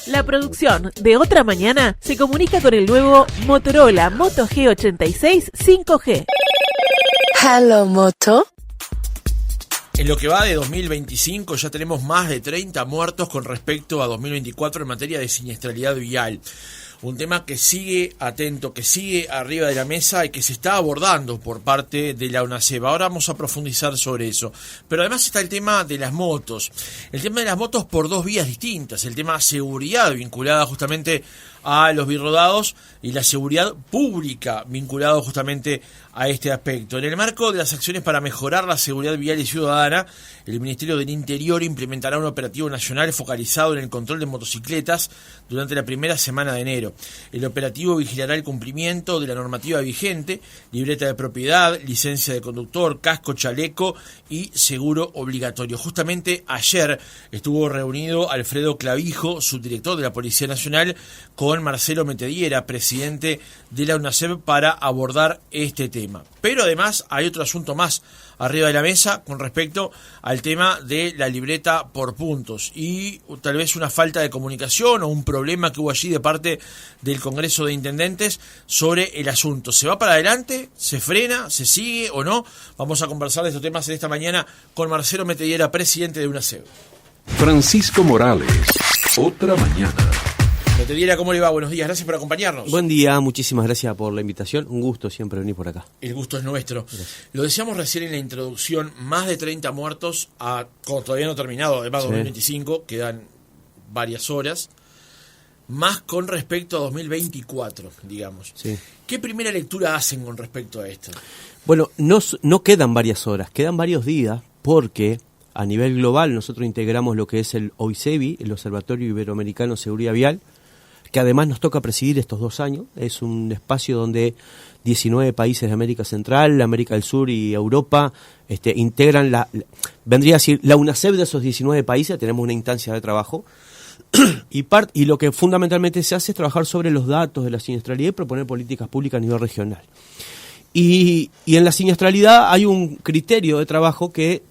La producción de Otra Mañana se comunica con el nuevo Motorola Moto G86 5G. Hello, Moto. En lo que va de 2025 ya tenemos más de 30 muertos con respecto a 2024 en materia de siniestralidad vial. Un tema que sigue atento, que sigue arriba de la mesa y que se está abordando por parte de la UNACEB. Ahora vamos a profundizar sobre eso. Pero además está el tema de las motos. El tema de las motos por dos vías distintas. El tema seguridad vinculada justamente a los birrodados y la seguridad pública vinculado justamente a este aspecto. En el marco de las acciones para mejorar la seguridad vial y ciudadana, el Ministerio del Interior implementará un operativo nacional focalizado en el control de motocicletas durante la primera semana de enero. El operativo vigilará el cumplimiento de la normativa vigente, libreta de propiedad, licencia de conductor, casco, chaleco y seguro obligatorio. Justamente ayer estuvo reunido Alfredo Clavijo, subdirector de la Policía Nacional, con Marcelo Metediera, presidente de la UNACEB, para abordar este tema. Pero además hay otro asunto más arriba de la mesa con respecto al tema de la libreta por puntos y tal vez una falta de comunicación o un problema que hubo allí de parte del Congreso de Intendentes sobre el asunto. ¿Se va para adelante? ¿Se frena? ¿Se sigue o no? Vamos a conversar de estos temas en esta mañana con Marcelo Metediera, presidente de UNACEB. Francisco Morales, Otra Mañana. Metediera, ¿cómo le va? Buenos días, gracias por acompañarnos. Buen día, muchísimas gracias por la invitación. Un gusto siempre venir por acá. El gusto es nuestro. Gracias. Lo decíamos recién en la introducción, más de 30 muertos, todavía no terminado, además 2025, quedan varias horas, más con respecto a 2024, digamos. Sí. ¿Qué primera lectura hacen con respecto a esto? Bueno, no quedan varias horas, quedan varios días, porque a nivel global nosotros integramos lo que es el OICEVI, el Observatorio Iberoamericano de Seguridad Vial, que además nos toca presidir estos 2 años. Es un espacio donde 19 países de América Central, América del Sur y Europa integran vendría a decir, la UNACEB de esos 19 países. Tenemos una instancia de trabajo y lo que fundamentalmente se hace es trabajar sobre los datos de la siniestralidad y proponer políticas públicas a nivel regional. Y en la siniestralidad hay un criterio de trabajo que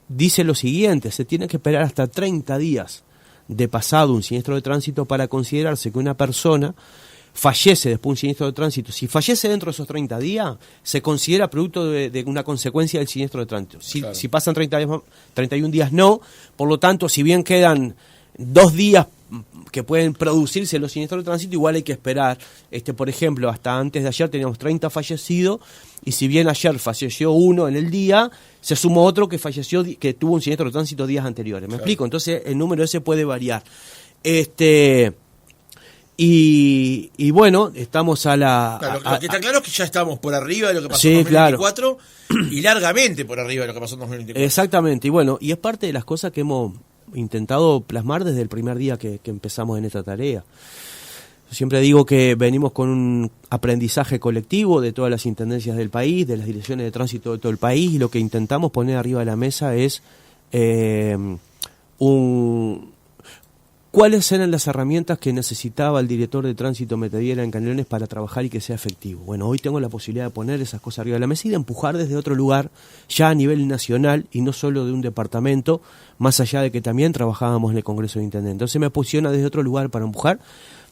dice lo siguiente: se tiene que esperar hasta 30 días de pasado un siniestro de tránsito para considerarse que una persona fallece después de un siniestro de tránsito. Si fallece dentro de esos 30 días, se considera producto de una consecuencia del siniestro de tránsito. Si pasan 31 días, no. Por lo tanto, si bien quedan 2 días que pueden producirse los siniestros de tránsito, igual hay que esperar. Por ejemplo, hasta antes de ayer teníamos 30 fallecidos, y si bien ayer falleció uno en el día, se sumó otro que falleció, que tuvo un siniestro de tránsito días anteriores. ¿Me explico? Entonces el número ese puede variar. Y bueno, estamos a la... Claro, lo que está claro es que ya estamos por arriba de lo que pasó en 2024, claro, y largamente por arriba de lo que pasó en 2024. Exactamente, y bueno, y es parte de las cosas que hemos intentado plasmar desde el primer día que empezamos en esta tarea. Yo siempre digo que venimos con un aprendizaje colectivo de todas las intendencias del país, de las direcciones de tránsito de todo el país, y lo que intentamos poner arriba de la mesa es cuáles eran las herramientas que necesitaba el director de tránsito Metediera en Canelones para trabajar y que sea efectivo. Bueno, hoy tengo la posibilidad de poner esas cosas arriba de la mesa y de empujar desde otro lugar, ya a nivel nacional y no solo de un departamento, más allá de que también trabajábamos en el Congreso de Intendentes. Entonces me posiciona desde otro lugar para empujar.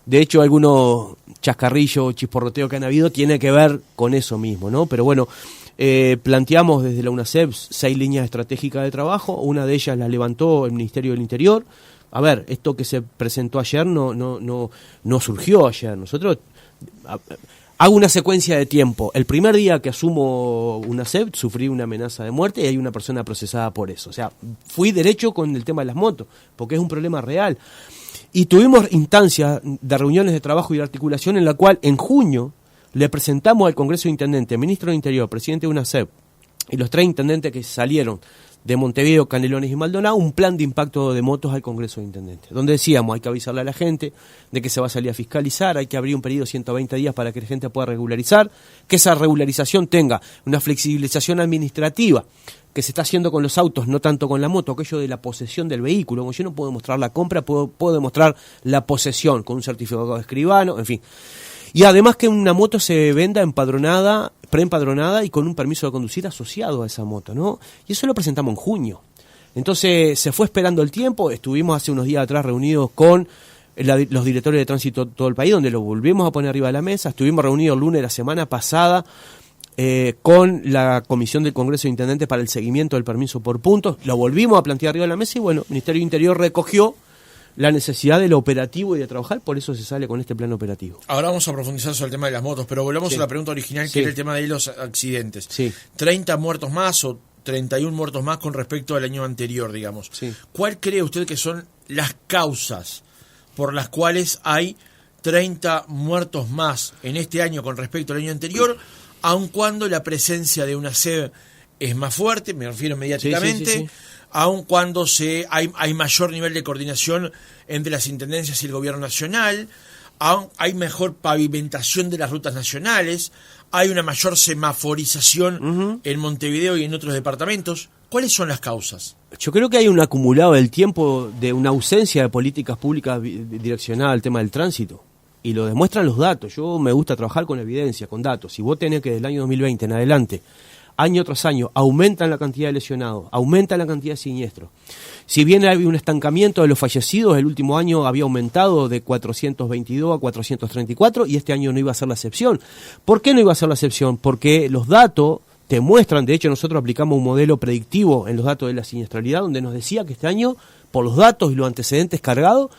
De hecho, algunos chascarrillos, chisporroteos que han habido tiene que ver con eso mismo, ¿no? Pero bueno, planteamos desde la UNACEB 6 líneas estratégicas de trabajo. Una de ellas la levantó el Ministerio del Interior. A ver, esto que se presentó ayer no surgió ayer. Nosotros hago una secuencia de tiempo. El primer día que asumo UNACEB sufrí una amenaza de muerte y hay una persona procesada por eso. O sea, fui derecho con el tema de las motos, porque es un problema real. Y tuvimos instancias de reuniones de trabajo y de articulación en la cual en junio le presentamos al Congreso de Intendentes, ministro del Interior, presidente de UNACEB y los 3 intendentes que salieron de Montevideo, Canelones y Maldonado, un plan de impacto de motos al Congreso de Intendentes, donde decíamos hay que avisarle a la gente de que se va a salir a fiscalizar, hay que abrir un periodo de 120 días para que la gente pueda regularizar, que esa regularización tenga una flexibilización administrativa que se está haciendo con los autos, no tanto con la moto, aquello de la posesión del vehículo. Como yo no puedo demostrar la compra, puedo demostrar la posesión con un certificado de escribano, en fin. Y además que una moto se venda empadronada, preempadronada y con un permiso de conducir asociado a esa moto, ¿no? Y eso lo presentamos en junio. Entonces se fue esperando el tiempo, estuvimos hace unos días atrás reunidos con los directores de tránsito de todo el país, donde lo volvimos a poner arriba de la mesa. Estuvimos reunidos el lunes de la semana pasada con la Comisión del Congreso de Intendentes para el seguimiento del permiso por puntos. Lo volvimos a plantear arriba de la mesa y bueno, el Ministerio de Interior recogió la necesidad de lo operativo y de trabajar, por eso se sale con este plan operativo. Ahora vamos a profundizar sobre el tema de las motos, pero volvamos Sí. a la pregunta original, Sí. que era el tema de los accidentes. Sí. 30 muertos más o 31 muertos más con respecto al año anterior, digamos. Sí. ¿Cuál cree usted que son las causas por las cuales hay 30 muertos más en este año con respecto al año anterior, aun cuando la presencia de una SEB es más fuerte, me refiero mediáticamente, Sí. aun cuando hay mayor nivel de coordinación entre las intendencias y el gobierno nacional, aun hay mejor pavimentación de las rutas nacionales, hay una mayor semaforización en Montevideo y en otros departamentos? ¿Cuáles son las causas? Yo creo que hay un acumulado del tiempo de una ausencia de políticas públicas direccionadas al tema del tránsito. Y lo demuestran los datos. Yo me gusta trabajar con evidencia, con datos. Si vos tenés que del año 2020 en adelante, año tras año, aumentan la cantidad de lesionados, aumentan la cantidad de siniestros. Si bien hay un estancamiento de los fallecidos, el último año había aumentado de 422 a 434 y este año no iba a ser la excepción. ¿Por qué no iba a ser la excepción? Porque los datos te muestran, de hecho nosotros aplicamos un modelo predictivo en los datos de la siniestralidad, donde nos decía que este año, por los datos y los antecedentes cargados,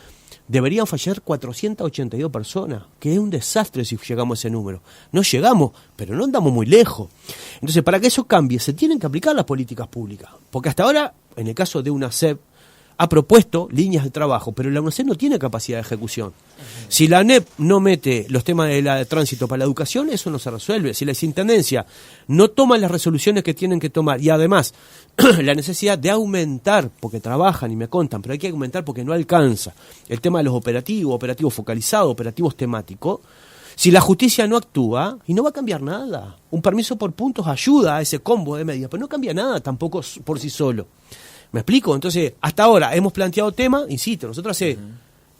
deberían fallecer 482 personas, que es un desastre si llegamos a ese número. No llegamos, pero no andamos muy lejos. Entonces, para que eso cambie, se tienen que aplicar las políticas públicas. Porque hasta ahora, en el caso de una SEP, ha propuesto líneas de trabajo, pero la UNACEP no tiene capacidad de ejecución. Si la ANEP no mete los temas de tránsito para la educación, eso no se resuelve. Si las intendencias no toman las resoluciones que tienen que tomar, y además la necesidad de aumentar, porque trabajan y me contan, pero hay que aumentar porque no alcanza, el tema de los operativos focalizados, operativos temáticos. Si la justicia no actúa, y no va a cambiar nada. Un permiso por puntos ayuda a ese combo de medidas, pero no cambia nada tampoco por sí solo. ¿Me explico? Entonces, hasta ahora hemos planteado temas, insisto, nosotros hace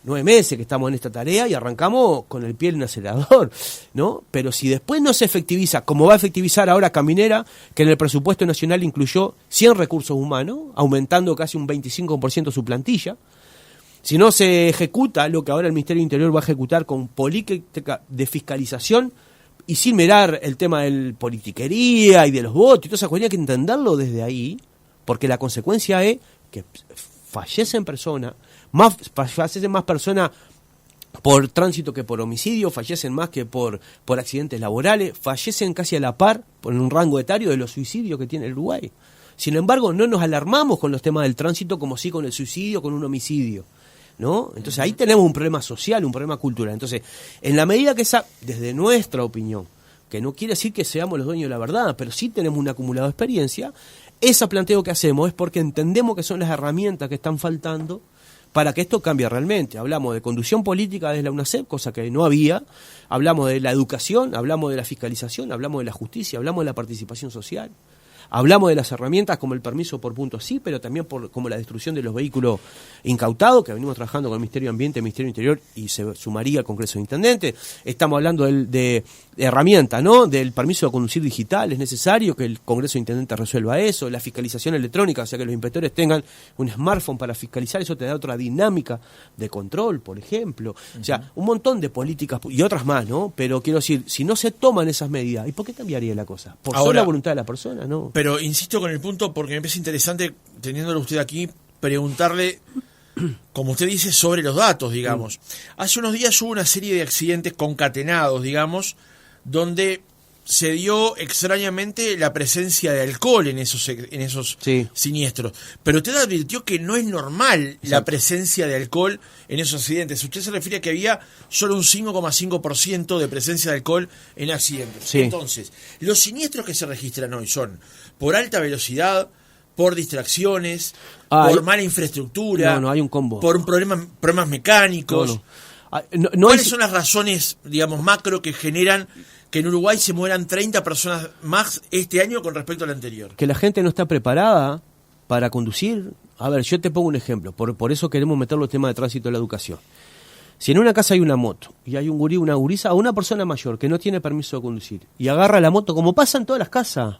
9 meses que estamos en esta tarea y arrancamos con el pie en un acelerador, ¿no? Pero si después no se efectiviza, como va a efectivizar ahora Caminera, que en el presupuesto nacional incluyó 100 recursos humanos, aumentando casi un 25% su plantilla, si no se ejecuta lo que ahora el Ministerio del Interior va a ejecutar con política de fiscalización y sin mirar el tema del politiquería y de los votos y toda esa cuestión, hay que entenderlo desde ahí, porque la consecuencia es que fallecen personas, fallecen más personas por tránsito que por homicidio, fallecen más que por accidentes laborales, fallecen casi a la par, por un rango etario de los suicidios que tiene el Uruguay. Sin embargo, no nos alarmamos con los temas del tránsito como sí con el suicidio, con un homicidio, ¿no? Entonces ahí tenemos un problema social, un problema cultural. Entonces, en la medida que desde nuestra opinión, que no quiere decir que seamos los dueños de la verdad, pero sí tenemos un acumulado de experiencia, ese planteo que hacemos es porque entendemos que son las herramientas que están faltando para que esto cambie realmente. Hablamos de conducción política desde la UNACEP, cosa que no había, hablamos de la educación, hablamos de la fiscalización, hablamos de la justicia, hablamos de la participación social. Hablamos de las herramientas como el permiso por puntos, sí, pero también como la destrucción de los vehículos incautados, que venimos trabajando con el Ministerio de Ambiente, el Ministerio Interior, y se sumaría al Congreso de Intendentes. Estamos hablando de herramientas, ¿no? Del permiso de conducir digital, es necesario que el Congreso de Intendentes resuelva eso, la fiscalización electrónica, o sea que los inspectores tengan un smartphone para fiscalizar, eso te da otra dinámica de control, por ejemplo. O sea, un montón de políticas, y otras más, ¿no? Pero quiero decir, si no se toman esas medidas, ¿y por qué cambiaría la cosa? ¿Por Ahora, sola voluntad de la persona? No. Pero insisto con el punto porque me parece interesante, teniéndolo usted aquí, preguntarle, como usted dice, sobre los datos, digamos. Hace unos días hubo una serie de accidentes concatenados, digamos, donde se dio extrañamente la presencia de alcohol en esos Sí. siniestros. Pero usted advirtió que no es normal la presencia de alcohol en esos accidentes. Usted se refiere a que había solo un 5,5% de presencia de alcohol en accidentes. Sí. Entonces, los siniestros que se registran hoy son por alta velocidad, por distracciones, por mala infraestructura, No, hay un combo. por problemas mecánicos. ¿Cuáles son las razones, digamos, macro que generan que en Uruguay se mueran 30 personas más este año con respecto al anterior? Que la gente no está preparada para conducir. A ver, yo te pongo un ejemplo. Por eso queremos meter los temas de tránsito en la educación. Si en una casa hay una moto y hay un gurí, una gurisa o una persona mayor que no tiene permiso de conducir y agarra la moto, como pasa en todas las casas,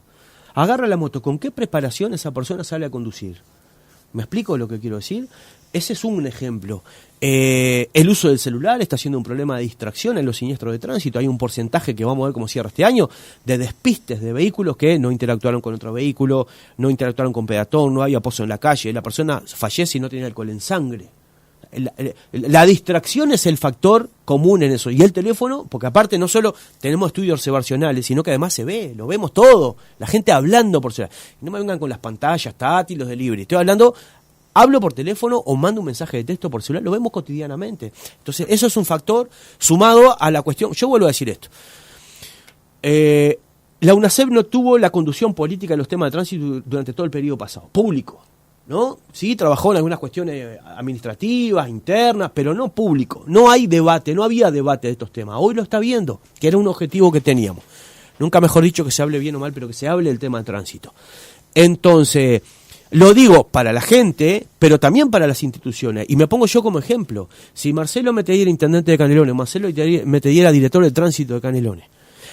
agarra la moto, ¿con qué preparación esa persona sale a conducir? ¿Me explico lo que quiero decir? Ese es un ejemplo. El uso del celular está siendo un problema de distracción en los siniestros de tránsito. Hay un porcentaje que vamos a ver cómo cierra este año de despistes de vehículos que no interactuaron con otro vehículo, no interactuaron con peatón, no había pozo en la calle, la persona fallece y no tiene alcohol en sangre. La distracción es el factor común en eso. Y el teléfono, porque aparte no solo tenemos estudios observacionales, sino que además se ve, lo vemos todo. La gente hablando por celular. No me vengan con las pantallas táctiles, los delivery. Estoy hablando, hablo por teléfono o mando un mensaje de texto por celular. Lo vemos cotidianamente. Entonces, eso es un factor sumado a la cuestión. Yo vuelvo a decir esto. La UNACEP no tuvo la conducción política de los temas de tránsito durante todo el periodo pasado. Público. ¿No? Sí, trabajó en algunas cuestiones administrativas, internas, pero no público. No hay debate, no había debate de estos temas. Hoy lo está viendo, que era un objetivo que teníamos. Nunca mejor dicho que se hable bien o mal, pero que se hable del tema de tránsito. Entonces, lo digo para la gente, pero también para las instituciones. Y me pongo yo como ejemplo. Si Marcelo Metellera era intendente de Canelones, Marcelo Metellera era director de tránsito de Canelones,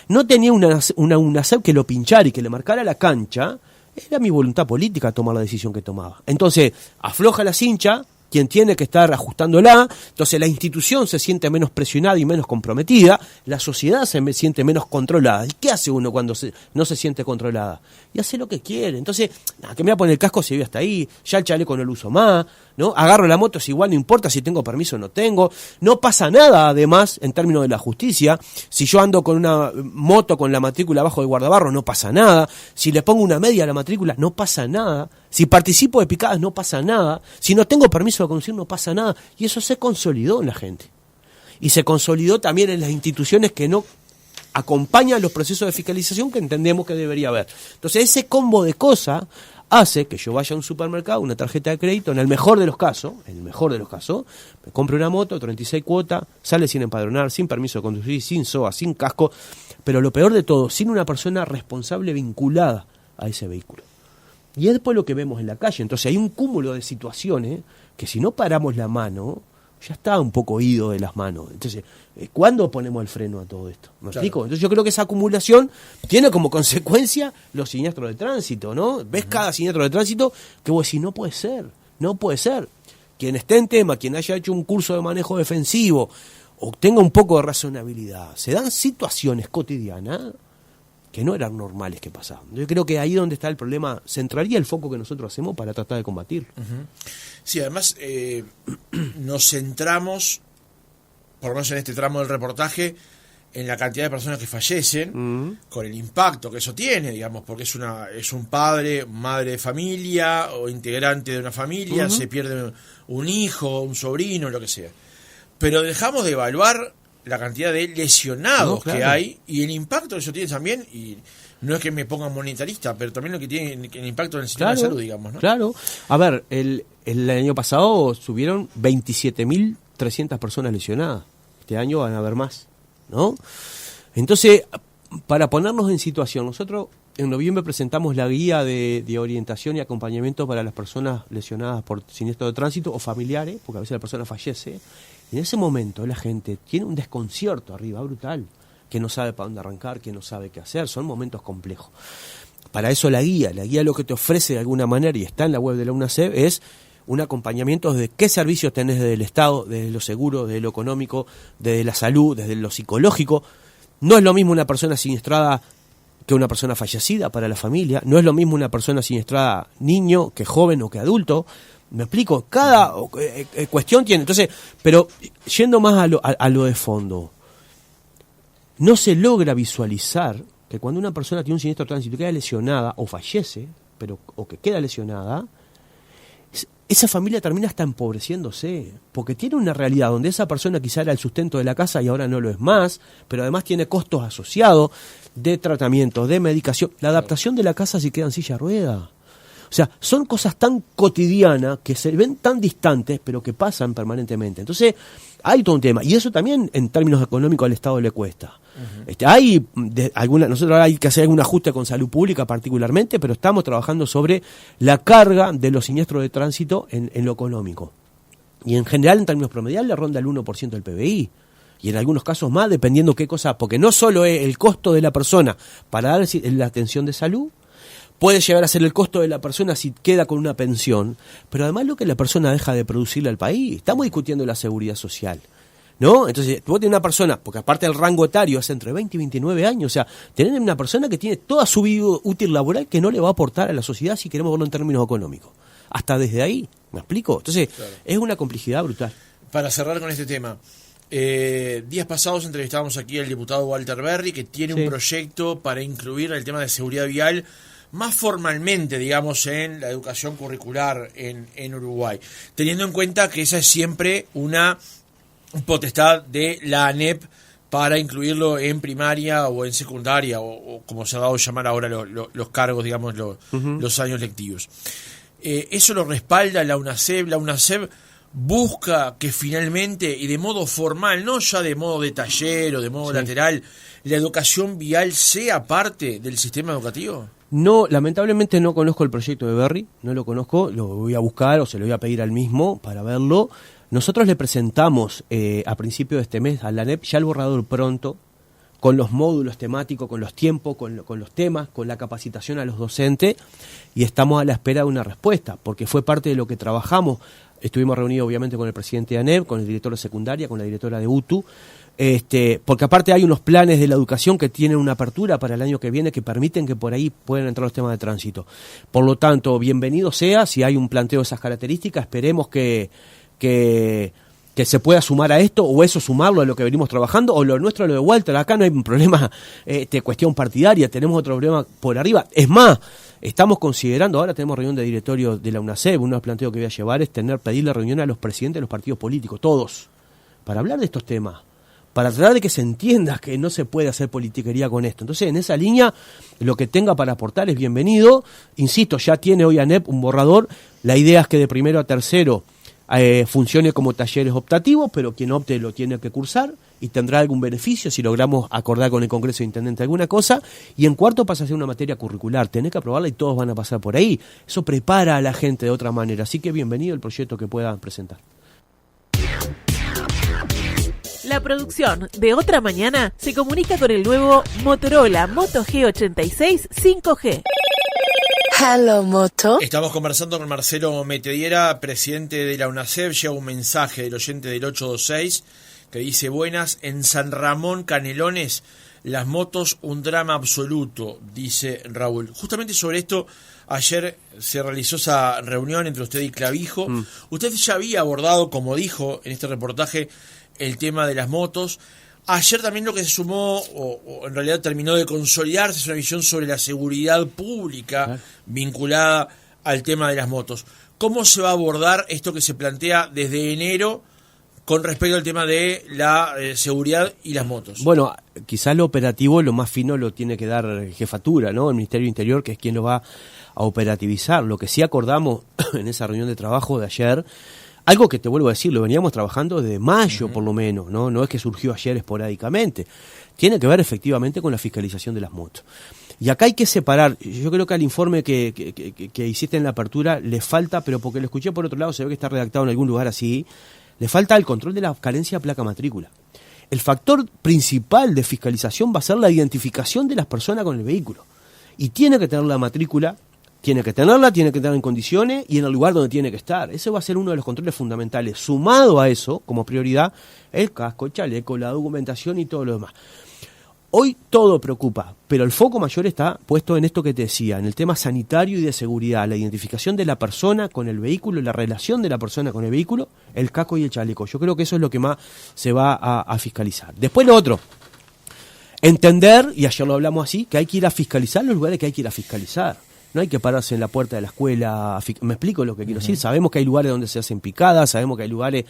no tenía una UNACEP que lo pinchara y que le marcara la cancha, era mi voluntad política tomar la decisión que tomaba. Entonces, afloja la cincha, quien tiene que estar ajustándola, entonces la institución se siente menos presionada y menos comprometida, la sociedad se siente menos controlada. ¿Y qué hace uno cuando no se siente controlada? Y hace lo que quiere. Entonces, que me voy a poner el casco si voy hasta ahí, ya el chaleco no lo uso más, ¿no? Agarro la moto, es igual, no importa si tengo permiso o no tengo. No pasa nada, además, en términos de la justicia. Si yo ando con una moto con la matrícula abajo del guardabarro, no pasa nada. Si le pongo una media a la matrícula, no pasa nada. Si participo de picadas, no pasa nada. Si no tengo permiso de conducir, no pasa nada. Y eso se consolidó en la gente. Y se consolidó también en las instituciones que no acompañan los procesos de fiscalización que entendemos que debería haber. Entonces, ese combo de cosas hace que yo vaya a un supermercado, una tarjeta de crédito, en el mejor de los casos, me compre una moto, 36 cuotas, sale sin empadronar, sin permiso de conducir, sin SOA, sin casco, pero lo peor de todo, sin una persona responsable vinculada a ese vehículo. Y es después lo que vemos en la calle. Entonces hay un cúmulo de situaciones que si no paramos la mano, ya está un poco ido de las manos. Entonces, ¿cuándo ponemos el freno a todo esto? ¿Me explico? Entonces yo creo que esa acumulación tiene como consecuencia los siniestros de tránsito, ¿no? Ves cada siniestro de tránsito que vos decís, no puede ser. Quien esté en tema, quien haya hecho un curso de manejo defensivo o tenga un poco de razonabilidad, se dan situaciones cotidianas que no eran normales que pasaban. Yo creo que ahí donde está el problema central y el foco que nosotros hacemos para tratar de combatirlo. Sí, además nos centramos, por lo menos en este tramo del reportaje, en la cantidad de personas que fallecen, con el impacto que eso tiene, digamos, porque es un padre, madre de familia o integrante de una familia, se pierde un hijo, un sobrino, lo que sea. Pero dejamos de evaluar la cantidad de lesionados que hay y el impacto que eso tiene también, y no es que me ponga monetarista, pero también lo que tiene el impacto en el sistema de salud, digamos, ¿no? Claro. A ver, el año pasado subieron 27.300 personas lesionadas. Este año van a haber más, ¿no? Entonces, para ponernos en situación, nosotros en noviembre presentamos la guía de orientación y acompañamiento para las personas lesionadas por siniestro de tránsito o familiares, porque a veces la persona fallece. En ese momento la gente tiene un desconcierto arriba brutal, que no sabe para dónde arrancar, que no sabe qué hacer, son momentos complejos. Para eso la guía lo que te ofrece de alguna manera, y está en la web de la UNACEP, es un acompañamiento de qué servicios tenés desde el Estado, desde lo seguro, desde lo económico, desde la salud, desde lo psicológico. No es lo mismo una persona siniestrada que una persona fallecida para la familia, no es lo mismo una persona siniestrada niño que joven o que adulto. ¿Me explico? Cada cuestión tiene. Entonces, pero yendo más a lo de fondo, no se logra visualizar que cuando una persona tiene un siniestro de tránsito y queda lesionada o fallece, o que queda lesionada, esa familia termina hasta empobreciéndose, porque tiene una realidad donde esa persona quizá era el sustento de la casa y ahora no lo es más, pero además tiene costos asociados de tratamiento, de medicación, la adaptación de la casa si queda en silla de rueda. O sea, son cosas tan cotidianas que se ven tan distantes, pero que pasan permanentemente. Entonces, hay todo un tema. Y eso también, en términos económicos, al Estado le cuesta. Nosotros ahora hay que hacer algún ajuste con salud pública particularmente, pero estamos trabajando sobre la carga de los siniestros de tránsito en lo económico. Y en general, en términos promediales, le ronda el 1% del PBI. Y en algunos casos más, dependiendo qué cosa, porque no solo es el costo de la persona para dar la atención de salud, puede llegar a ser el costo de la persona si queda con una pensión, pero además lo que la persona deja de producirle al país. Estamos discutiendo la seguridad social, ¿no? Entonces, vos tenés una persona, porque aparte el rango etario es entre 20 y 29 años, o sea, tenés una persona que tiene toda su vida útil laboral que no le va a aportar a la sociedad si queremos verlo en términos económicos. Hasta desde ahí, ¿me explico? Entonces, claro, es una complejidad brutal. Para cerrar con este tema, días pasados entrevistábamos aquí al diputado Walter Berry, que tiene un proyecto para incluir el tema de seguridad vial más formalmente, digamos, en la educación curricular en Uruguay, teniendo en cuenta que esa es siempre una potestad de la ANEP para incluirlo en primaria o en secundaria, o como se ha dado a llamar ahora los cargos, digamos, los años lectivos. Eso lo respalda la UNACEB. La UNACEB busca que finalmente, y de modo formal, no ya de modo de taller o de modo lateral, la educación vial sea parte del sistema educativo. No, lamentablemente no conozco el proyecto de Berry, no lo conozco, lo voy a buscar o se lo voy a pedir al mismo para verlo. Nosotros le presentamos a principio de este mes a la ANEP ya el borrador pronto, con los módulos temáticos, con los tiempos, con los temas, con la capacitación a los docentes, y estamos a la espera de una respuesta, porque fue parte de lo que trabajamos. Estuvimos reunidos obviamente con el presidente de ANEP, con el director de secundaria, con la directora de UTU, porque aparte hay unos planes de la educación que tienen una apertura para el año que viene que permiten que por ahí puedan entrar los temas de tránsito. Por lo tanto, bienvenido sea, si hay un planteo de esas características, esperemos que se pueda sumar a esto, o eso sumarlo a lo que venimos trabajando, o lo nuestro, lo de Walter. Acá no hay un problema cuestión partidaria, tenemos otro problema por arriba. Es más, estamos considerando, ahora tenemos reunión de directorio de la UNACEB, uno de los planteos que voy a llevar es pedirle reunión a los presidentes de los partidos políticos, todos, para hablar de estos temas, para tratar de que se entienda que no se puede hacer politiquería con esto. Entonces, en esa línea, lo que tenga para aportar es bienvenido. Insisto, ya tiene hoy ANEP un borrador, la idea es que de primero a tercero funcione como talleres optativos, pero quien opte lo tiene que cursar y tendrá algún beneficio si logramos acordar con el Congreso de Intendente alguna cosa, y en cuarto pasa a ser una materia curricular, tenés que aprobarla y todos van a pasar por ahí. Eso prepara a la gente de otra manera, así que bienvenido el proyecto que puedan presentar. La producción de Otra Mañana se comunica con el nuevo Motorola Moto G86 5G. Hello, Moto. Estamos conversando con Marcelo Metediera, presidente de la UNACEB. Llega un mensaje del oyente del 826 que dice: buenas, en San Ramón, Canelones, las motos un drama absoluto, dice Raúl. Justamente sobre esto, ayer se realizó esa reunión entre usted y Clavijo. Usted ya había abordado, como dijo en este reportaje, el tema de las motos. Ayer también lo que se sumó, o en realidad terminó de consolidarse, es una visión sobre la seguridad pública vinculada al tema de las motos. ¿Cómo se va a abordar esto que se plantea desde enero con respecto al tema de la seguridad y las motos? Bueno, quizás lo operativo, lo más fino lo tiene que dar jefatura, ¿no? El Ministerio del Interior, que es quien lo va a operativizar. Lo que sí acordamos en esa reunión de trabajo de ayer, algo que te vuelvo a decir, lo veníamos trabajando desde mayo por lo menos, no es que surgió ayer esporádicamente, tiene que ver efectivamente con la fiscalización de las motos. Y acá hay que separar, yo creo que al informe que hiciste en la apertura le falta, pero porque lo escuché por otro lado, se ve que está redactado en algún lugar así, le falta el control de la carencia de placa matrícula. El factor principal de fiscalización va a ser la identificación de las personas con el vehículo. Y tiene que tener la matrícula, tiene que tenerla en condiciones y en el lugar donde tiene que estar. Ese va a ser uno de los controles fundamentales. Sumado a eso, como prioridad, el casco, el chaleco, la documentación y todo lo demás. Hoy todo preocupa, pero el foco mayor está puesto en esto que te decía, en el tema sanitario y de seguridad, la identificación de la persona con el vehículo, la relación de la persona con el vehículo, el casco y el chaleco. Yo creo que eso es lo que más se va a fiscalizar. Después lo otro, entender, y ayer lo hablamos así, que hay que ir a fiscalizar los lugares que hay que ir a fiscalizar. No hay que pararse en la puerta de la escuela. Me explico lo que quiero decir. Sabemos que hay lugares donde se hacen picadas, sabemos que hay lugares,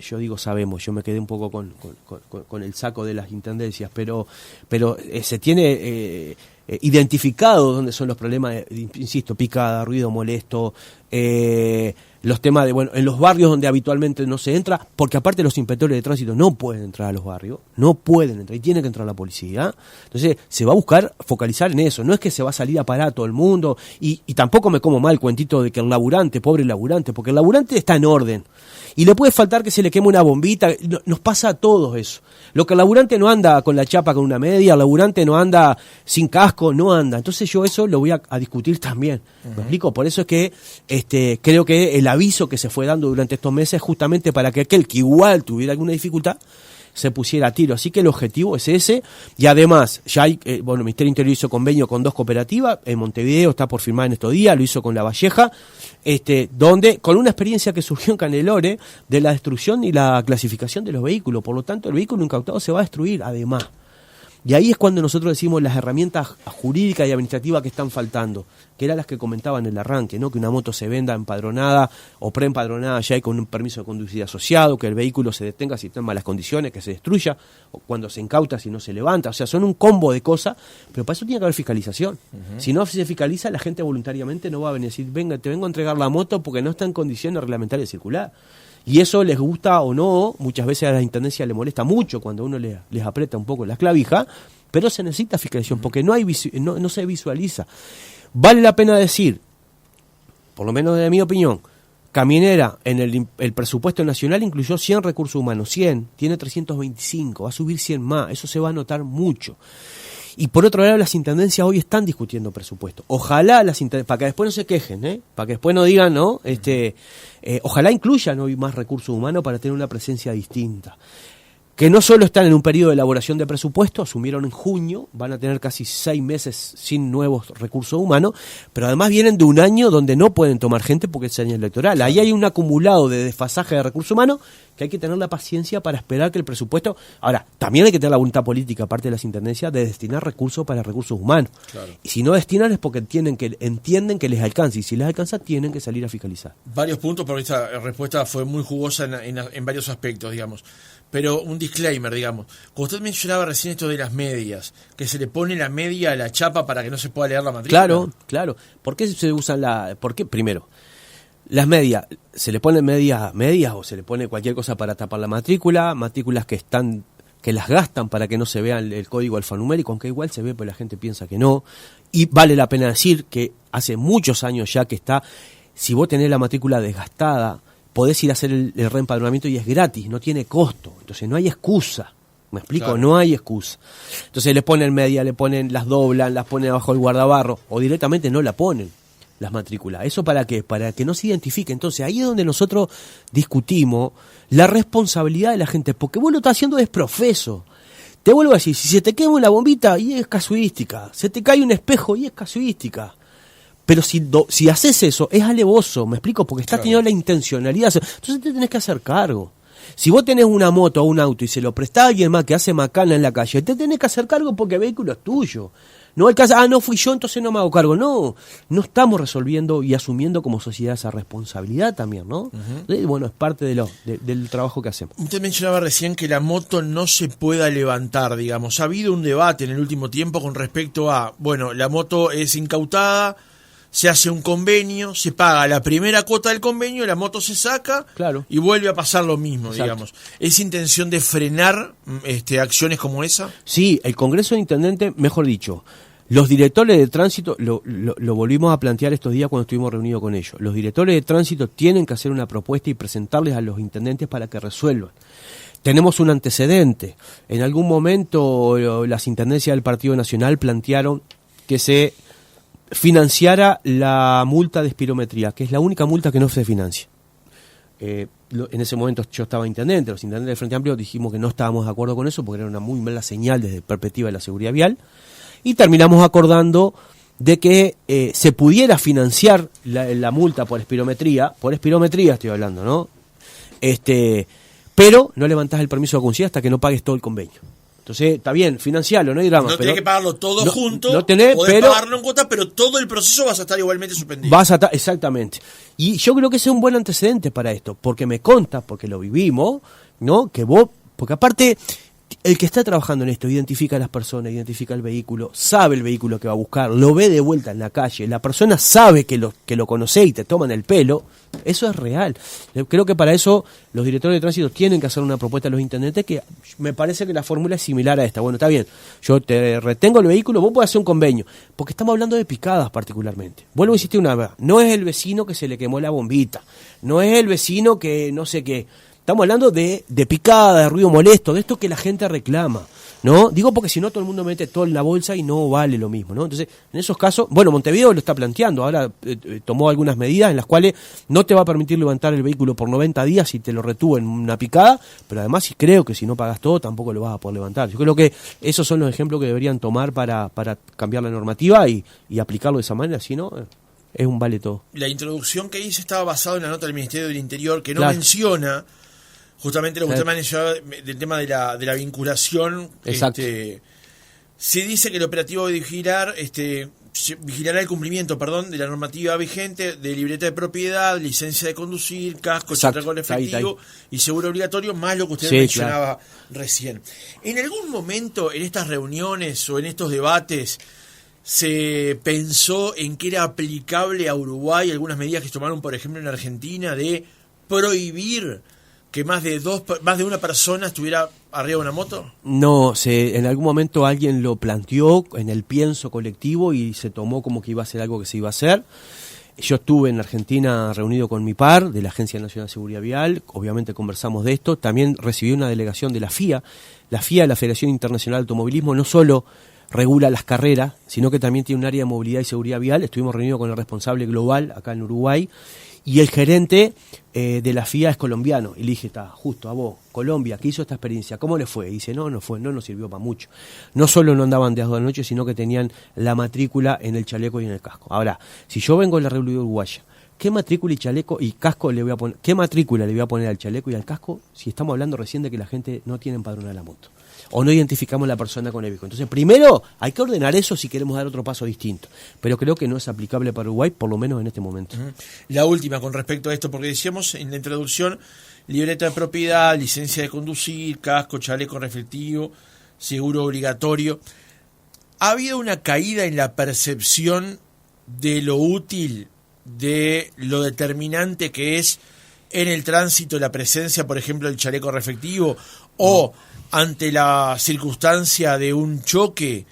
yo digo sabemos, yo me quedé un poco con el saco de las intendencias, pero se tiene identificado dónde son los problemas, insisto, picada, ruido molesto, los temas de, bueno, en los barrios donde habitualmente no se entra, porque aparte los inspectores de tránsito no pueden entrar a los barrios, no pueden entrar, y tiene que entrar la policía. Entonces se va a buscar focalizar en eso, no es que se va a salir a parar a todo el mundo, y tampoco me como mal el cuentito de que el laburante, pobre laburante, porque el laburante está en orden, y le puede faltar que se le queme una bombita, nos pasa a todos eso. Lo que el laburante no anda con la chapa con una media, el laburante no anda sin casco, no anda. Entonces yo eso lo voy a discutir también. ¿Me explico? Por eso es que creo que el aviso que se fue dando durante estos meses justamente para que aquel que igual tuviera alguna dificultad se pusiera a tiro. Así que el objetivo es ese, y además ya hay, el Ministerio del Interior hizo convenio con 2 cooperativas, en Montevideo está por firmar en estos días, lo hizo con La Valleja, donde con una experiencia que surgió en Canelore de la destrucción y la clasificación de los vehículos, por lo tanto el vehículo incautado se va a destruir además. Y ahí es cuando nosotros decimos las herramientas jurídicas y administrativas que están faltando, que eran las que comentaba en el arranque, ¿no? Que una moto se venda empadronada o preempadronada ya y con un permiso de conducir asociado, que el vehículo se detenga si está en malas condiciones, que se destruya, o cuando se incauta si no se levanta. O sea, son un combo de cosas, pero para eso tiene que haber fiscalización. Si no se fiscaliza, la gente voluntariamente no va a venir a decir, venga, te vengo a entregar la moto porque no está en condiciones reglamentarias de circular. Y eso les gusta o no, muchas veces a la intendencia le molesta mucho cuando uno les aprieta un poco las clavijas, pero se necesita fiscalización porque no se visualiza. Vale la pena decir, por lo menos de mi opinión, Caminera en el presupuesto nacional incluyó 100 recursos humanos, 100, tiene 325, va a subir 100 más, eso se va a notar mucho. Y por otro lado, las intendencias hoy están discutiendo presupuesto. Ojalá las intendencias, para que después no se quejen, para que después no digan, ¿no? Ojalá incluyan hoy más recursos humanos para tener una presencia distinta. Que no solo están en un periodo de elaboración de presupuesto, asumieron en junio, van a tener casi 6 meses sin nuevos recursos humanos, pero además vienen de un año donde no pueden tomar gente porque es año electoral. Ahí hay un acumulado de desfasaje de recursos humanos que hay que tener la paciencia para esperar que el presupuesto... Ahora, también hay que tener la voluntad política, aparte de las intendencias, de destinar recursos para recursos humanos. Claro. Y si no destinan es porque entienden que les alcanza, y si les alcanza tienen que salir a fiscalizar. Varios puntos, porque esta respuesta fue muy jugosa en varios aspectos, digamos. Pero un disclaimer, digamos. Cuando usted mencionaba recién esto de las medias, que se le pone la media a la chapa para que no se pueda leer la matrícula. Claro. ¿Por qué se usan por qué? Primero, las medias, se le ponen medias o se le pone cualquier cosa para tapar la matrículas que las gastan para que no se vea el código alfanumérico, aunque igual se ve, pero la gente piensa que no. Y vale la pena decir que hace muchos años ya que está, si vos tenés la matrícula desgastada, podés ir a hacer el reempadronamiento y es gratis, no tiene costo. Entonces no hay excusa. ¿Me explico? Claro. No hay excusa. Entonces le ponen media, las doblan, las ponen abajo del guardabarro, o directamente no la ponen, las matrículas. ¿Eso para qué? Para que no se identifique. Entonces ahí es donde nosotros discutimos la responsabilidad de la gente, porque vos lo estás haciendo desprofeso. Te vuelvo a decir, si se te quema una bombita, y es casuística. Se te cae un espejo, y es casuística. Pero si haces eso, es alevoso, ¿me explico? Porque estás teniendo la intencionalidad. Entonces te tenés que hacer cargo. Si vos tenés una moto o un auto y se lo prestás a alguien más que hace macana en la calle, te tenés que hacer cargo porque el vehículo es tuyo. No alcanza, no fui yo, entonces no me hago cargo. No estamos resolviendo y asumiendo como sociedad esa responsabilidad también, ¿no? Y bueno, es parte del trabajo que hacemos. Usted mencionaba recién que la moto no se pueda levantar, digamos. Ha habido un debate en el último tiempo con respecto a, bueno, la moto es incautada, se hace un convenio, se paga la primera cuota del convenio, la moto se saca y vuelve a pasar lo mismo. Exacto. Digamos. ¿Es intención de frenar acciones como esa? Sí, el Congreso de Intendentes, mejor dicho, los directores de tránsito, lo volvimos a plantear estos días cuando estuvimos reunidos con ellos, los directores de tránsito tienen que hacer una propuesta y presentarles a los intendentes para que resuelvan. Tenemos un antecedente. En algún momento las intendencias del Partido Nacional plantearon que se financiara la multa de espirometría, que es la única multa que no se financia. En ese momento yo estaba intendente, los intendentes del Frente Amplio dijimos que no estábamos de acuerdo con eso porque era una muy mala señal desde la perspectiva de la seguridad vial, y terminamos acordando de que se pudiera financiar la multa por espirometría estoy hablando, ¿no? Pero no levantás el permiso de conducir hasta que no pagues todo el convenio. Entonces, está bien, financiarlo, no hay drama. No tenés que pagarlo todo junto, podés pagarlo en cuotas, pero todo el proceso vas a estar igualmente suspendido. Exactamente. Y yo creo que ese es un buen antecedente para esto, porque me consta, porque lo vivimos, ¿no? Que vos, porque aparte, el que está trabajando en esto identifica a las personas, identifica el vehículo, sabe el vehículo que va a buscar, lo ve de vuelta en la calle, la persona sabe que lo conoce y te toman el pelo, eso es real. Creo que para eso los directores de tránsito tienen que hacer una propuesta a los intendentes que me parece que la fórmula es similar a esta. Bueno, está bien, yo te retengo el vehículo, vos podés hacer un convenio, porque estamos hablando de picadas particularmente. Vuelvo a insistir una vez, no es el vecino que se le quemó la bombita, no es el vecino que no sé qué. Estamos hablando de picada, de ruido molesto, de esto que la gente reclama, ¿no? Digo porque si no todo el mundo mete todo en la bolsa y no vale lo mismo, ¿no? Entonces, en esos casos, bueno, Montevideo lo está planteando, ahora tomó algunas medidas en las cuales no te va a permitir levantar el vehículo por 90 días si te lo retuvo en una picada, pero además creo que si no pagas todo tampoco lo vas a poder levantar. Yo creo que esos son los ejemplos que deberían tomar para cambiar la normativa y aplicarlo de esa manera, si no, es un vale todo. La introducción que hice estaba basada en la nota del Ministerio del Interior que no Claro. menciona justamente lo que Claro. usted mencionaba del tema de la vinculación. Exacto. Se dice que el operativo de vigilará el cumplimiento, de la normativa vigente de libreta de propiedad, licencia de conducir, casco, Exacto. chaleco Está ahí, efectivo está y seguro obligatorio, más lo que usted Sí, mencionaba recién. ¿En algún momento en estas reuniones o en estos debates se pensó en que era aplicable a Uruguay algunas medidas que se tomaron, por ejemplo, en Argentina, de prohibir que más de una persona estuviera arriba de una moto? No, en algún momento alguien lo planteó en el pienso colectivo y se tomó como que iba a ser algo que se iba a hacer. Yo estuve en Argentina reunido con mi par de la Agencia Nacional de Seguridad Vial, obviamente conversamos de esto, también recibí una delegación de la FIA. La FIA, la Federación Internacional de Automovilismo, no solo regula las carreras, sino que también tiene un área de movilidad y seguridad vial. Estuvimos reunidos con el responsable global acá en Uruguay y el gerente de la FIA es colombiano. Y le dije, está, justo a vos, Colombia, ¿qué hizo esta experiencia? ¿Cómo le fue? Y dice, no nos sirvió para mucho. No solo no andaban de a 2 de la noche, sino que tenían la matrícula en el chaleco y en el casco. Ahora, si yo vengo de la República Uruguaya, ¿qué matrícula y chaleco y casco le voy a poner? ¿Qué matrícula le voy a poner al chaleco y al casco si estamos hablando recién de que la gente no tiene empadronada la moto? O no identificamos la persona con el vehículo. Entonces, primero, hay que ordenar eso si queremos dar otro paso distinto. Pero creo que no es aplicable para Uruguay, por lo menos en este momento. La última con respecto a esto, porque decíamos en la introducción, libreta de propiedad, licencia de conducir, casco, chaleco reflectivo, seguro obligatorio. ¿Ha habido una caída en la percepción de lo útil, de lo determinante que es en el tránsito la presencia, por ejemplo, del chaleco reflectivo o ante la circunstancia de un choque,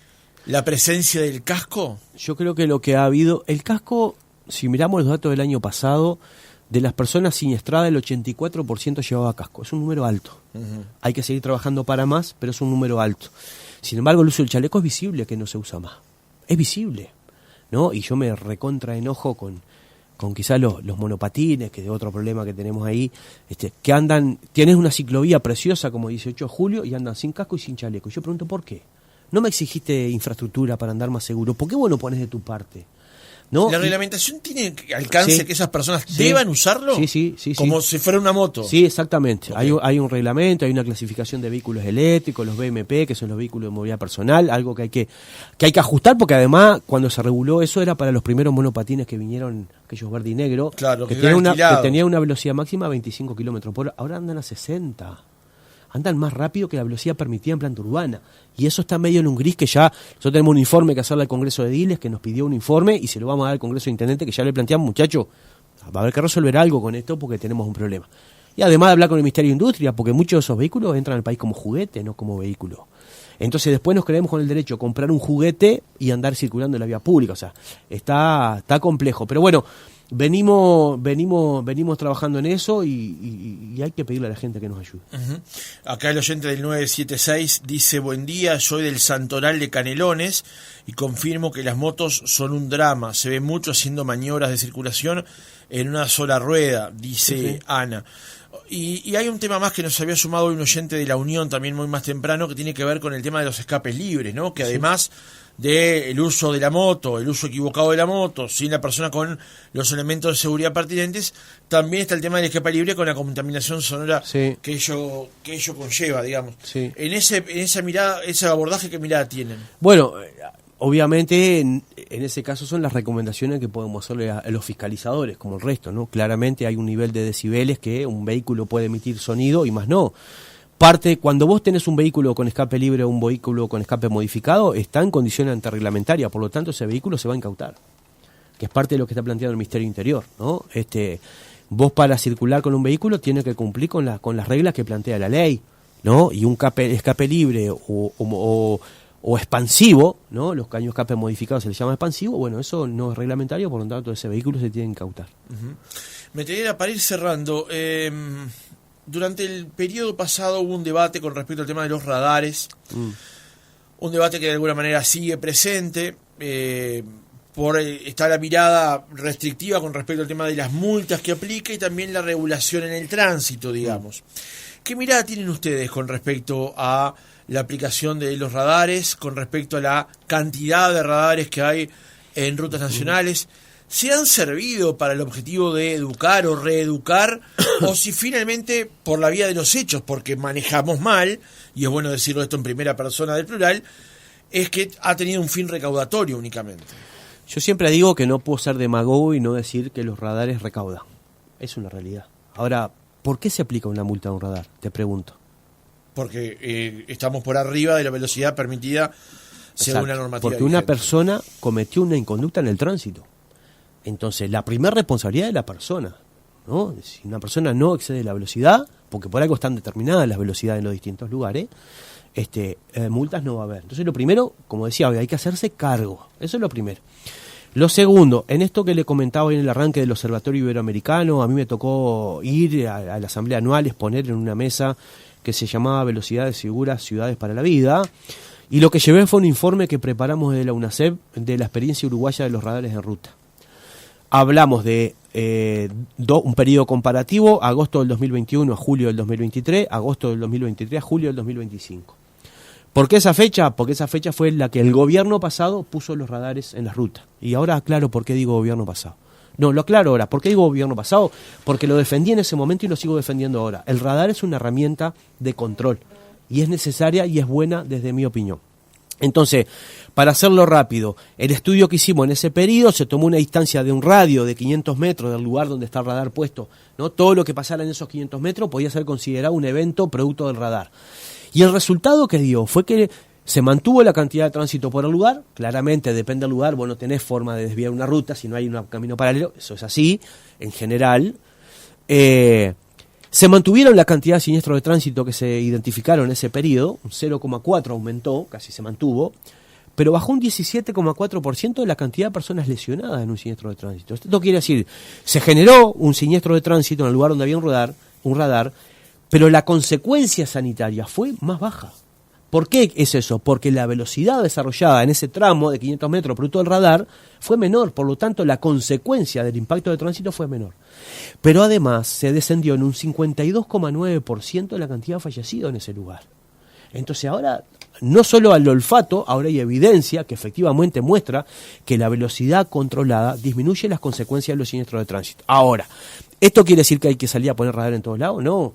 la presencia del casco? Yo creo que lo que ha habido, el casco, si miramos los datos del año pasado, de las personas siniestradas el 84% llevaba casco. Es un número alto. Hay que seguir trabajando para más, pero es un número alto. Sin embargo, el uso del chaleco es visible que no se usa más. Es visible, ¿no? Y yo me recontra enojo con quizás los monopatines, que es otro problema que tenemos ahí, que andan, tienes una ciclovía preciosa como 18 de julio y andan sin casco y sin chaleco. Y yo pregunto, ¿por qué? ¿No me exigiste infraestructura para andar más seguro? ¿Por qué vos no pones de tu parte? ¿No? ¿La reglamentación tiene alcance Sí. que esas personas Sí. deban usarlo? Sí. Como si fuera una moto. Sí, exactamente. Okay. Hay un reglamento, hay una clasificación de vehículos eléctricos, los BMP, que son los vehículos de movilidad personal, algo que hay que ajustar, porque además cuando se reguló eso era para los primeros monopatines que vinieron, aquellos verde y negro, Claro, que que tenían eran alquilados. que tenían una velocidad máxima de 25 kilómetros por hora. Ahora andan a 60. Andan más rápido que la velocidad permitida en planta urbana. Y eso está medio en un gris que ya... Nosotros tenemos un informe que hacerle al Congreso de Ediles, que nos pidió un informe, y se lo vamos a dar al Congreso de Intendente, que ya le planteamos, muchachos, va a haber que resolver algo con esto porque tenemos un problema. Y además de hablar con el Ministerio de Industria, porque muchos de esos vehículos entran al país como juguete, no como vehículo. Entonces después nos creemos con el derecho a comprar un juguete y andar circulando en la vía pública. O sea, está complejo. Pero bueno, venimos trabajando en eso y hay que pedirle a la gente que nos ayude. Acá el oyente del 976 dice: buen día, soy del Santoral de Canelones y confirmo que las motos son un drama. Se ve mucho haciendo maniobras de circulación en una sola rueda, dice Ana. Y hay un tema más que nos había sumado hoy un oyente de La Unión también muy más temprano, que tiene que ver con el tema de los escapes libres, ¿no? Que además del uso de la moto, el uso equivocado de la moto, sin la persona con los elementos de seguridad pertinentes, también está el tema del escape libre con la contaminación sonora que ello conlleva, digamos. Sí. En esa mirada, ese abordaje, ¿qué mirada tienen? Bueno, obviamente en ese caso son las recomendaciones que podemos hacerle a los fiscalizadores, como el resto, ¿no? Claramente hay un nivel de decibeles que un vehículo puede emitir sonido y más no. Cuando vos tenés un vehículo con escape libre o un vehículo con escape modificado, está en condición antirreglamentaria, por lo tanto ese vehículo se va a incautar, que es parte de lo que está planteando el Ministerio Interior, ¿no? Vos para circular con un vehículo tienes que cumplir con las reglas que plantea la ley, ¿no? Y un escape libre o expansivo, ¿no? Los caños escape modificados se les llama expansivo, bueno, eso no es reglamentario, por lo tanto ese vehículo se tiene que incautar. Meteora, para ir cerrando, durante el periodo pasado hubo un debate con respecto al tema de los radares, un debate que de alguna manera sigue presente, está la mirada restrictiva con respecto al tema de las multas que aplica y también la regulación en el tránsito, digamos. ¿Qué mirada tienen ustedes con respecto a la aplicación de los radares, con respecto a la cantidad de radares que hay en rutas nacionales? ¿Se han servido para el objetivo de educar o reeducar? ¿O si finalmente por la vía de los hechos, porque manejamos mal, y es bueno decirlo esto en primera persona del plural, es que ha tenido un fin recaudatorio únicamente? Yo siempre digo que no puedo ser demagogo y no decir que los radares recaudan. Es una realidad. Ahora, ¿por qué se aplica una multa a un radar? Te pregunto. Porque estamos por arriba de la velocidad permitida según la normativa. Porque una persona cometió una inconducta en el tránsito. Entonces, la primera responsabilidad es de la persona, ¿no? Si una persona no excede la velocidad, porque por algo están determinadas las velocidades en los distintos lugares, multas no va a haber. Entonces, lo primero, como decía, hay que hacerse cargo. Eso es lo primero. Lo segundo, en esto que le comentaba hoy en el arranque del Observatorio Iberoamericano, a mí me tocó ir a la asamblea anual, exponer en una mesa que se llamaba Velocidades Seguras, Ciudades para la Vida, y lo que llevé fue un informe que preparamos de la UNACEP de la experiencia uruguaya de los radares en ruta. Hablamos de un periodo comparativo, agosto del 2021 a julio del 2023, agosto del 2023 a julio del 2025. ¿Por qué esa fecha? Porque esa fecha fue la que el gobierno pasado puso los radares en las rutas. Y ahora aclaro por qué digo gobierno pasado. No, lo aclaro ahora. ¿Por qué digo gobierno pasado? Porque lo defendí en ese momento y lo sigo defendiendo ahora. El radar es una herramienta de control y es necesaria y es buena desde mi opinión. Entonces, para hacerlo rápido, el estudio que hicimos en ese periodo se tomó una distancia de un radio de 500 metros del lugar donde está el radar puesto, ¿no? Todo lo que pasara en esos 500 metros podía ser considerado un evento producto del radar. Y el resultado que dio fue que se mantuvo la cantidad de tránsito por el lugar. Claramente, depende del lugar, vos no tenés forma de desviar una ruta si no hay un camino paralelo, eso es así, en general. Se mantuvieron la cantidad de siniestros de tránsito que se identificaron en ese periodo, un 0,4 aumentó, casi se mantuvo, pero bajó un 17,4% de la cantidad de personas lesionadas en un siniestro de tránsito. Esto quiere decir, se generó un siniestro de tránsito en el lugar donde había un radar, pero la consecuencia sanitaria fue más baja. ¿Por qué es eso? Porque la velocidad desarrollada en ese tramo de 500 metros producto del radar fue menor, por lo tanto la consecuencia del impacto de tránsito fue menor. Pero además se descendió en un 52,9% de la cantidad de fallecidos en ese lugar. Entonces ahora, no solo al olfato, ahora hay evidencia que efectivamente muestra que la velocidad controlada disminuye las consecuencias de los siniestros de tránsito. Ahora, ¿esto quiere decir que hay que salir a poner radar en todos lados? No.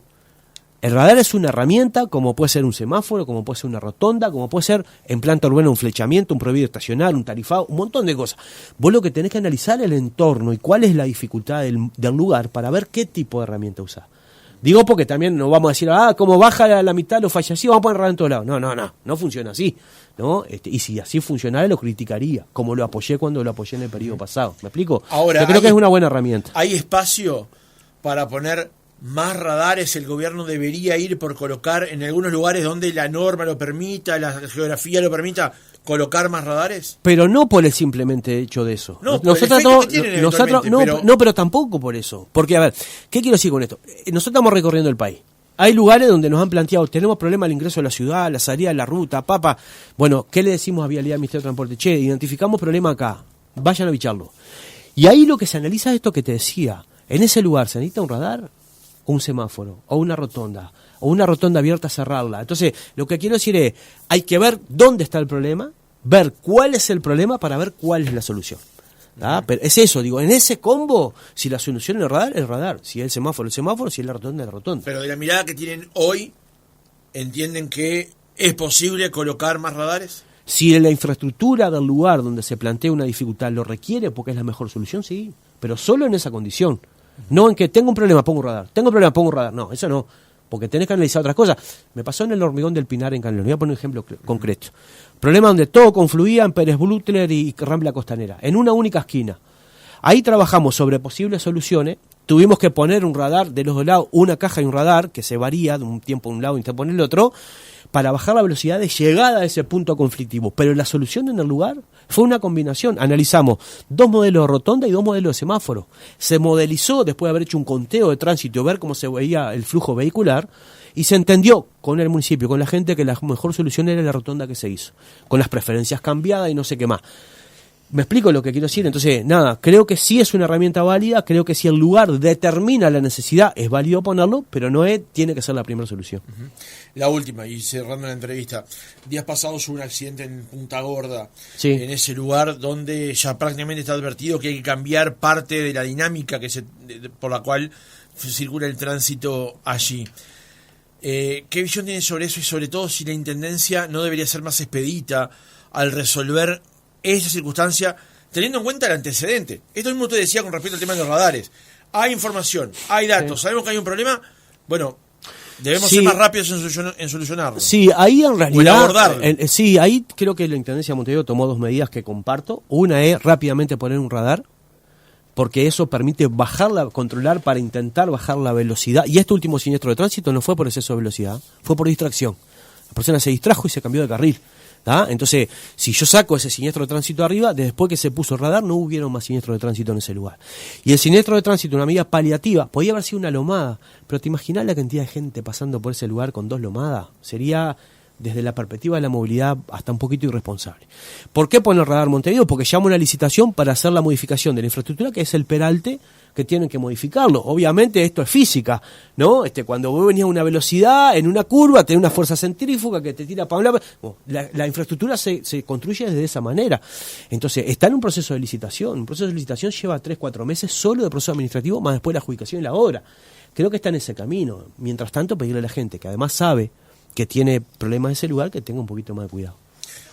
El radar es una herramienta, como puede ser un semáforo, como puede ser una rotonda, como puede ser en planta urbana un flechamiento, un prohibido estacionar, un tarifado, un montón de cosas. Vos lo que tenés que analizar es el entorno y cuál es la dificultad del lugar para ver qué tipo de herramienta usás. Digo porque también no vamos a decir, como baja la mitad los fallecidos, vamos a poner radar en todos lados. No funciona así, ¿no? Y si así funcionara lo criticaría, como lo apoyé cuando lo apoyé en el periodo pasado. ¿Me explico? Ahora, yo creo que es una buena herramienta. ¿Hay espacio para poner más radares? ¿El gobierno debería ir por colocar en algunos lugares donde la norma lo permita, la geografía lo permita, colocar más radares? Pero no por el simplemente hecho de eso. No, pero tampoco por eso. Porque, a ver, ¿qué quiero decir con esto? Nosotros estamos recorriendo el país. Hay lugares donde nos han planteado, tenemos problema al ingreso a la ciudad, la salida de la ruta, Bueno, ¿qué le decimos a Vialidad, Ministerio de Transporte? Che, identificamos problema acá, vayan a bicharlo. Y ahí lo que se analiza es esto que te decía. En ese lugar se necesita un radar, o un semáforo, o una rotonda abierta, cerrarla. Entonces, lo que quiero decir es, hay que ver dónde está el problema, ver cuál es el problema para ver cuál es la solución. Pero es eso, digo, en ese combo, si la solución es el radar, si es el semáforo, si es la rotonda. Pero de la mirada que tienen hoy, ¿entienden que es posible colocar más radares? Si la infraestructura del lugar donde se plantea una dificultad lo requiere porque es la mejor solución, sí, pero solo en esa condición. No en que tengo un problema, pongo un radar. No, eso no. porque tenés que analizar otras cosas. Me pasó en el Hormigón del Pinar en Canelones, voy a poner un ejemplo concreto. Problema donde todo confluía en Pérez Butler y Rambla Costanera, en una única esquina. Ahí trabajamos sobre posibles soluciones, tuvimos que poner un radar de los dos lados, una caja y un radar que se varía de un tiempo a un lado y te pone el otro, para bajar la velocidad de llegada a ese punto conflictivo. Pero la solución en el lugar fue una combinación. Analizamos 2 modelos de rotonda y 2 modelos de semáforo. Se modelizó, después de haber hecho un conteo de tránsito y ver cómo se veía el flujo vehicular, y se entendió con el municipio, con la gente, que la mejor solución era la rotonda que se hizo, con las preferencias cambiadas y no sé qué más. ¿Me explico lo que quiero decir? Entonces, nada, creo que sí es una herramienta válida, creo que si el lugar determina la necesidad, es válido ponerlo, pero no tiene que ser la primera solución. La última, y cerrando la entrevista, días pasados hubo un accidente en Punta Gorda, Sí. en ese lugar donde ya prácticamente está advertido que hay que cambiar parte de la dinámica por la cual circula el tránsito allí. ¿Qué visión tiene sobre eso y sobre todo si la Intendencia no debería ser más expedita al resolver esa circunstancia, teniendo en cuenta el antecedente? Esto mismo usted decía con respecto al tema de los radares. Hay información, hay datos, sabemos que hay un problema, bueno, debemos ser más rápidos en solucionarlo. Sí, ahí en realidad, abordarlo. Sí, ahí creo que la Intendencia de Montevideo tomó 2 medidas que comparto. Una es rápidamente poner un radar, porque eso permite controlar para intentar bajar la velocidad. Y este último siniestro de tránsito no fue por exceso de velocidad, fue por distracción. La persona se distrajo y se cambió de carril. ¿Tá? Entonces, si yo saco ese siniestro de tránsito arriba, después que se puso el radar, no hubieron más siniestros de tránsito en ese lugar. Y el siniestro de tránsito, una medida paliativa, podía haber sido una lomada, pero ¿te imaginás la cantidad de gente pasando por ese lugar con 2 lomadas? Sería, desde la perspectiva de la movilidad, hasta un poquito irresponsable. ¿Por qué poner radar Montevideo? Porque llama una licitación para hacer la modificación de la infraestructura, que es el peralte, que tienen que modificarlo. Obviamente esto es física, ¿no? Cuando vos venías a una velocidad, en una curva, tenés una fuerza centrífuga que te tira para un lado. Bueno, la infraestructura se construye de esa manera. Entonces, está en un proceso de licitación. Un proceso de licitación lleva 3-4 meses solo de proceso administrativo, más después la adjudicación y la obra. Creo que está en ese camino. Mientras tanto, pedirle a la gente que además sabe que tiene problemas en ese lugar, que tenga un poquito más de cuidado.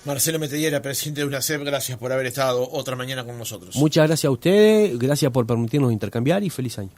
Marcelo Metediera, presidente de UNACEP, gracias por haber estado otra mañana con nosotros. Muchas gracias a ustedes, gracias por permitirnos intercambiar y feliz año.